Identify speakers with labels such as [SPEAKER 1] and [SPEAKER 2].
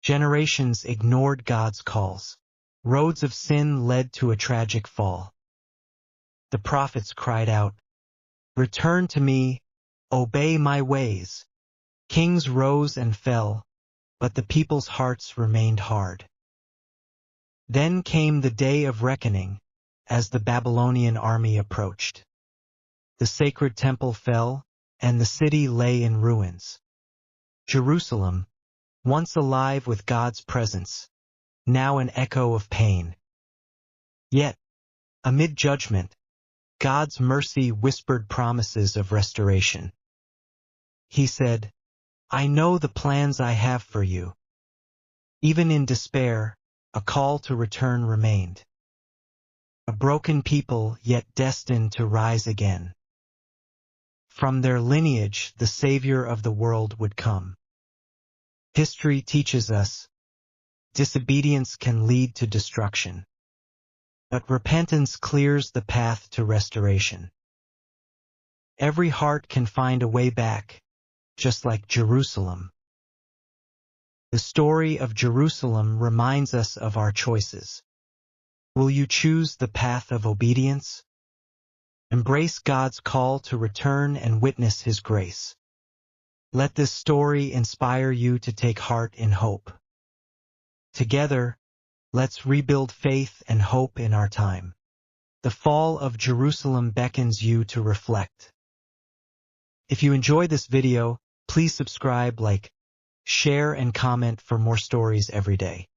[SPEAKER 1] Generations ignored God's calls. Roads of sin led to a tragic fall. The prophets cried out, "Return to me, obey my ways." Kings rose and fell, but the people's hearts remained hard. Then came the day of reckoning, as the Babylonian army approached. The sacred temple fell, and the city lay in ruins. Jerusalem, once alive with God's presence, now an echo of pain. Yet, amid judgment, God's mercy whispered promises of restoration. He said, "I know the plans I have for you." Even in despair, a call to return remained. A broken people, yet destined to rise again. From their lineage, the Savior of the world would come. History teaches us, disobedience can lead to destruction, but repentance clears the path to restoration. Every heart can find a way back, just like Jerusalem. The story of Jerusalem reminds us of our choices. Will you choose the path of obedience? Embrace God's call to return and witness His grace. Let this story inspire you to take heart in hope. Together, let's rebuild faith and hope in our time. The fall of Jerusalem beckons you to reflect. If you enjoy this video, please subscribe, like, share, and comment for more stories every day.